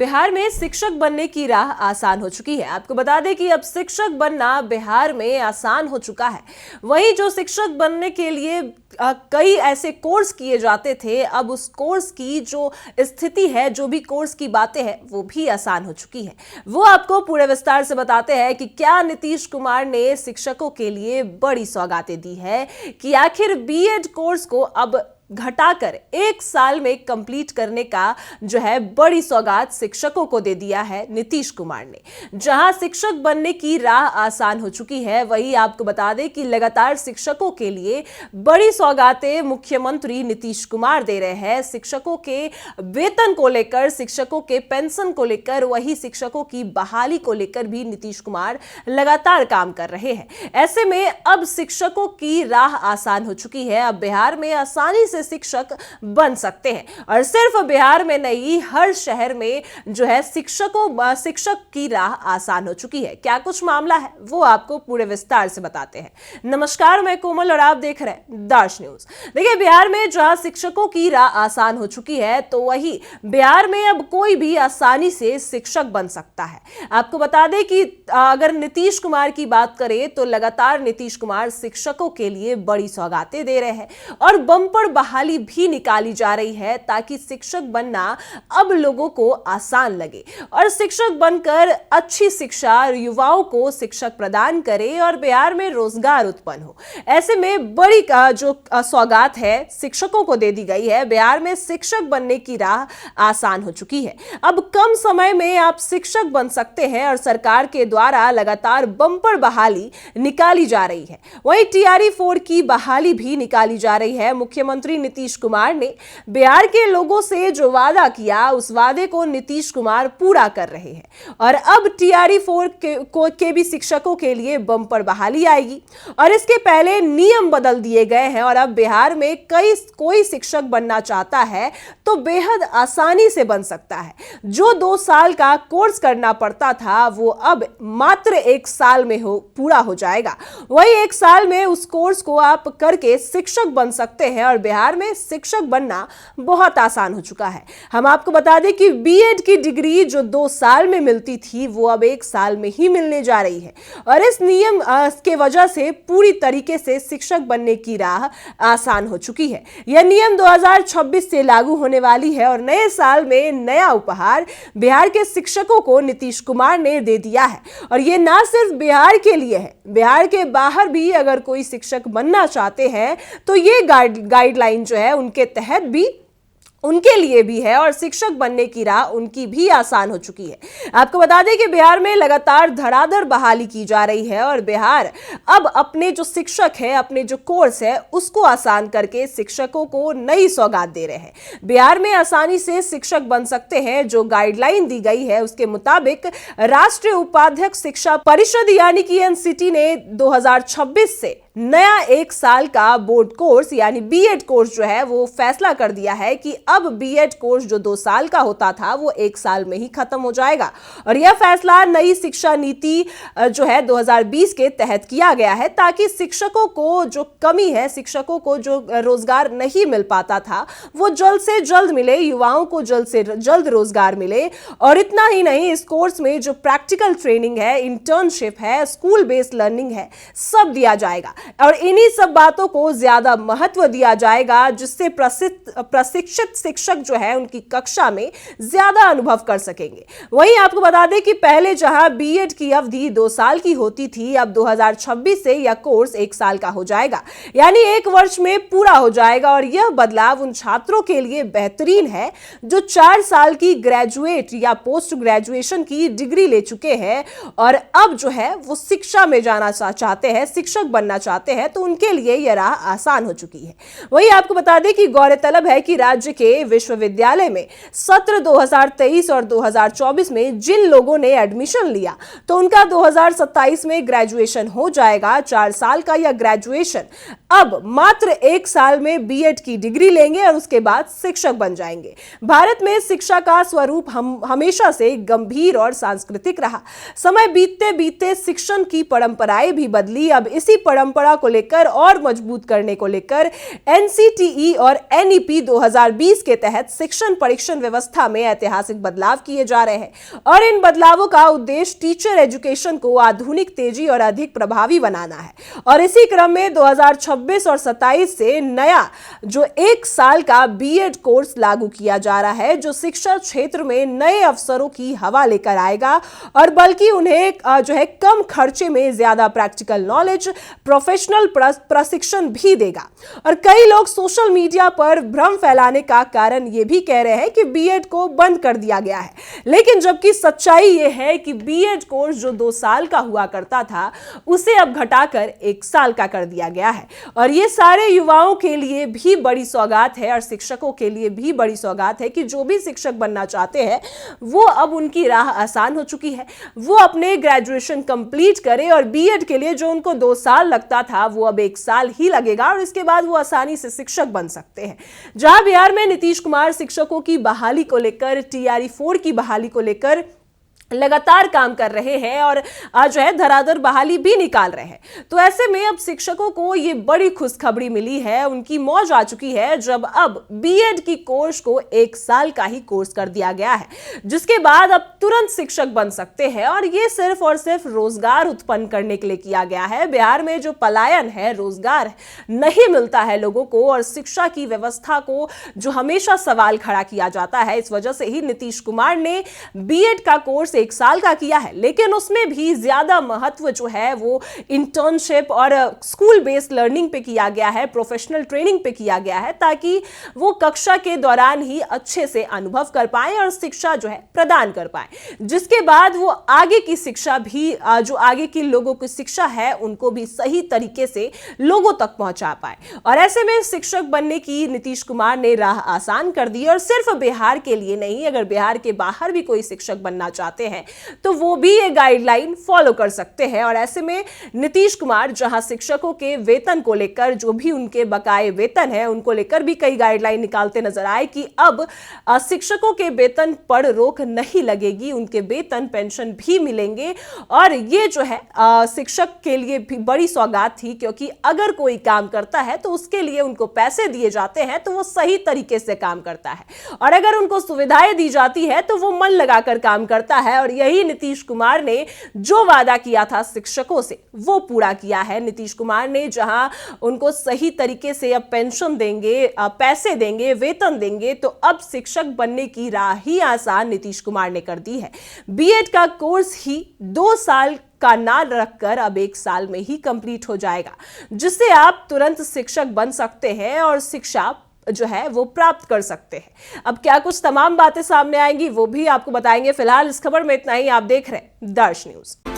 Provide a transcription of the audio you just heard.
बिहार में शिक्षक बनने की राह आसान हो चुकी है। आपको बता दें कि अब शिक्षक बनना बिहार में आसान हो चुका है। वहीं जो शिक्षक बनने के लिए कई ऐसे कोर्स किए जाते थे, अब उस कोर्स की जो स्थिति है, जो भी कोर्स की बातें हैं, वो भी आसान हो चुकी है। वो आपको पूरे विस्तार से बताते हैं कि क्या नीतीश कुमार ने शिक्षकों के लिए बड़ी सौगातें दी है, कि आखिर बीएड कोर्स को अब घटाकर 1 साल में कंप्लीट करने का जो है बड़ी सौगात शिक्षकों को दे दिया है नीतीश कुमार ने। जहां शिक्षक बनने की राह आसान हो चुकी है, वहीं आपको बता दें कि लगातार शिक्षकों के लिए बड़ी सौगातें मुख्यमंत्री नीतीश कुमार दे रहे हैं। शिक्षकों के वेतन को लेकर, शिक्षकों के पेंशन को लेकर, वही शिक्षकों की बहाली को लेकर भी नीतीश कुमार लगातार काम कर रहे हैं। ऐसे में अब शिक्षकों की राह आसान हो चुकी है। अब बिहार में आसानी से शिक्षक बन सकते हैं और सिर्फ बिहार में नहीं, हर शहर में जो है शिक्षक की राह आसान हो चुकी है। क्या कुछ मामला है, वो आपको पूरे विस्तार से बताते हैं। नमस्कार, मैं कोमल और आप देख रहे हैं दाश न्यूज। देखिए, बिहार में जहां शिक्षकों की राह आसान हो चुकी है, तो वही बिहार में अब कोई भी आसानी से शिक्षक बन सकता है। आपको बता दें कि अगर नीतीश कुमार की बात करें तो लगातार नीतीश कुमार शिक्षकों के लिए बड़ी सौगातें दे रहे हैं और बम्पर बहाली भी निकाली जा रही है, ताकि शिक्षक बनना अब लोगों को आसान लगे और शिक्षक बनकर अच्छी शिक्षा युवाओं को शिक्षक प्रदान करे और बिहार में रोजगार उत्पन्न हो। ऐसे में बड़ी जो सौगात है शिक्षकों को दे दी गई है। बिहार में शिक्षक बनने की राह आसान हो चुकी है। अब कम समय में आप शिक्षक बन सकते हैं और सरकार के द्वारा लगातार बम्पर बहाली निकाली जा रही है। वहीं टीआरई 4 की बहाली भी निकाली जा रही है। मुख्यमंत्री नीतीश कुमार ने बिहार के लोगों से जो वादा किया, उस वादे को नीतीश कुमार पूरा कर रहे हैं और अब टीआरई 4 के भी शिक्षकों के लिए बम्पर बहाली आएगी और इसके पहले नियम बदल दिए गए हैं और अब बिहार में कोई शिक्षक बनना चाहता है तो बेहद आसानी से बन सकता है। जो 2 साल का कोर्स करना पड़ता था, वो अब मात्र 1 साल में पूरा हो जाएगा। वही 1 साल में उस कोर्स को आप करके शिक्षक बन सकते हैं और बिहार में शिक्षक बनना बहुत आसान हो चुका है। हम आपको बता दें कि बीएड की डिग्री जो 2 साल में मिलती थी, वो अब 1 साल में ही मिलने जा रही है और इस नियम के वजह से पूरी तरीके से शिक्षक बनने की राह आसान हो चुकी है। यह नियम 2026 से लागू होने वाली है और नए साल में नया उपहार बिहार के शिक्षकों को नीतीश कुमार ने दे दिया है और यह ना सिर्फ बिहार के लिए है, बिहार के बाहर भी अगर कोई शिक्षक बनना चाहते हैं तो ये गाइडलाइन जो है उनके तहत भी उनके लिए भी है और शिक्षक बनने की राह उनकी भी आसान हो चुकी है। आपको बता दें कि बिहार में लगातार धड़ाधड़ बहाली की जा रही है और बिहार अब अपने जो शिक्षक है, अपने जो कोर्स है, उसको आसान करके शिक्षकों को नई सौगात दे रहे हैं। बिहार में आसानी से शिक्षक बन सकते हैं। जो गाइडलाइन दी गई है उसके मुताबिक राष्ट्रीय उपाध्यक्ष शिक्षा परिषद यानी कि एनसीटी ने 2026 से नया 1 साल का बोर्ड कोर्स यानी बीएड कोर्स जो है वो फैसला कर दिया है कि अब बीएड कोर्स जो 2 साल का होता था, वो 1 साल में ही खत्म हो जाएगा और यह फैसला नई शिक्षा नीति जो है 2020 के तहत किया गया है, ताकि शिक्षकों को जो कमी है, शिक्षकों को जो रोजगार नहीं मिल पाता था, वो जल्द से जल्द मिले, युवाओं को जल्द से जल्द रोजगार मिले। और इतना ही नहीं, इस कोर्स में जो प्रैक्टिकल ट्रेनिंग है, इंटर्नशिप है, स्कूल बेस्ड लर्निंग है, सब दिया जाएगा और इन्हीं सब बातों को ज्यादा महत्व दिया जाएगा, जिससे प्रशिक्षित शिक्षक जो है उनकी कक्षा में ज्यादा अनुभव कर सकेंगे। वहीं आपको बता दें कि पहले जहां बीएड की अवधि 2 साल की होती थी, अब 2026 से यह कोर्स 1 साल का हो जाएगा, यानी 1 वर्ष में पूरा हो जाएगा और यह बदलाव उन छात्रों के लिए बेहतरीन है जो 4 साल की ग्रेजुएट या पोस्ट ग्रेजुएशन की डिग्री ले चुके हैं और अब जो है वो शिक्षा में जाना चाहते हैं, शिक्षक बनना चाहते हैं, तो उनके लिए यह राह आसान हो चुकी है। वही आपको बता दें कि गौरतलब है कि राज्य के विश्वविद्यालय में सत्र 2023 और 2024 में जिन लोगों ने एडमिशन लिया, तो उनका 2027 में ग्रेजुएशन हो जाएगा। 4 साल का यह ग्रेजुएशन अब मात्र 1 साल में बीएड की डिग्री लेंगे और उसके बाद शिक्षक बन जाएंगे। भारत में शिक्षा का स्वरूप हमेशा से गंभीर और सांस्कृतिक रहा। समय बीतते बीतते शिक्षण की परंपराएं भी बदली। अब इसी परंपरा परंपरा को लेकर और मजबूत करने को लेकर एनसीटीई और एनईपी 2020 के तहत शिक्षण परीक्षण व्यवस्था में ऐतिहासिक बदलाव किए जा रहे हैं और इन बदलावों का उद्देश्य टीचर एजुकेशन को आधुनिक, तेजी और अधिक प्रभावी बनाना है। और इसी क्रम में 2026 और 27 से नया जो 1 साल का बीएड कोर्स लागू किया जा रहा है, जो शिक्षा क्षेत्र में नए अवसरों की हवा लेकर आएगा और बल्कि उन्हें जो है कम खर्चे में ज्यादा प्रैक्टिकल नॉलेज, प्रोफेशनल प्रशिक्षण भी देगा। और कई लोग सोशल मीडिया पर भ्रम फैलाने का कारण यह भी कह रहे हैं कि बीएड को बंद कर दिया गया है, लेकिन जबकि सच्चाई यह है कि बीएड कोर्स जो 2 साल का हुआ करता था उसे अब घटाकर 1 साल का कर दिया गया है। और ये सारे युवाओं के लिए भी बड़ी सौगात है और शिक्षकों के लिए भी बड़ी सौगात है कि जो भी शिक्षक बनना चाहते हैं वो अब उनकी राह आसान हो चुकी है। वो अपने ग्रेजुएशन कंप्लीट करें और बीएड के लिए जो उनको 2 साल लगता था वो अब 1 साल ही लगेगा और इसके बाद वो आसानी से शिक्षक बन सकते हैं। जहां बिहार में नीतीश कुमार शिक्षकों की बहाली को लेकर, टीआरई 4 की बहाली को लेकर लगातार काम कर रहे हैं और आज जो है धराधर बहाली भी निकाल रहे हैं, तो ऐसे में अब शिक्षकों को ये बड़ी खुशखबरी मिली है, उनकी मौज आ चुकी है जब अब बीएड की कोर्स को 1 साल का ही कोर्स कर दिया गया है, जिसके बाद अब तुरंत शिक्षक बन सकते हैं। और ये सिर्फ और सिर्फ रोजगार उत्पन्न करने के लिए किया गया है। बिहार में जो पलायन है, रोजगार नहीं मिलता है लोगों को और शिक्षा की व्यवस्था को जो हमेशा सवाल खड़ा किया जाता है, इस वजह से ही नीतीश कुमार ने बीएड का कोर्स 1 साल का किया है, लेकिन उसमें भी ज्यादा महत्व जो है वो इंटर्नशिप और स्कूल बेस्ड लर्निंग पे किया गया है, प्रोफेशनल ट्रेनिंग पे किया गया है, ताकि वो कक्षा के दौरान ही अच्छे से अनुभव कर पाए और शिक्षा जो है प्रदान कर पाए, जिसके बाद वो आगे की शिक्षा भी जो आगे की लोगों की शिक्षा है उनको भी सही तरीके से लोगों तक पहुंचा पाए। और ऐसे में शिक्षक बनने की नीतीश कुमार ने राह आसान कर दी और सिर्फ बिहार के लिए नहीं, अगर बिहार के बाहर भी कोई शिक्षक बनना चाहते हैं तो वो भी ये गाइडलाइन फॉलो कर सकते हैं। और ऐसे में नीतीश कुमार जहां शिक्षकों के वेतन को लेकर, जो भी उनके बकाए वेतन है उनको लेकर भी कई गाइडलाइन निकालते नजर आए कि अब शिक्षकों के वेतन पर रोक नहीं लगेगी, उनके वेतन पेंशन भी मिलेंगे। और ये जो है शिक्षक के लिए भी बड़ी सौगात थी, क्योंकि अगर कोई काम करता है तो उसके लिए उनको पैसे दिए जाते हैं तो वो सही तरीके से काम करता है, और अगर उनको सुविधाएं दी जाती है तो वो मन लगाकर काम करता है। और यही नीतीश कुमार ने जो वादा किया था शिक्षकों से वो पूरा किया है। नीतीश कुमार ने जहां उनको सही तरीके से अब पेंशन देंगे, पैसे देंगे, वेतन देंगे, तो अब शिक्षक बनने की राह ही आसान नीतीश कुमार ने कर दी है। बीएड का कोर्स ही 2 साल का ना रखकर अब 1 साल में ही कंप्लीट हो जाएगा, जिससे आप तुरंत शिक्षक बन सकते हैं और शिक्षा जो है वो प्राप्त कर सकते हैं। अब क्या कुछ तमाम बातें सामने आएंगी वो भी आपको बताएंगे। फिलहाल इस खबर में इतना ही। आप देख रहे हैं दर्श न्यूज।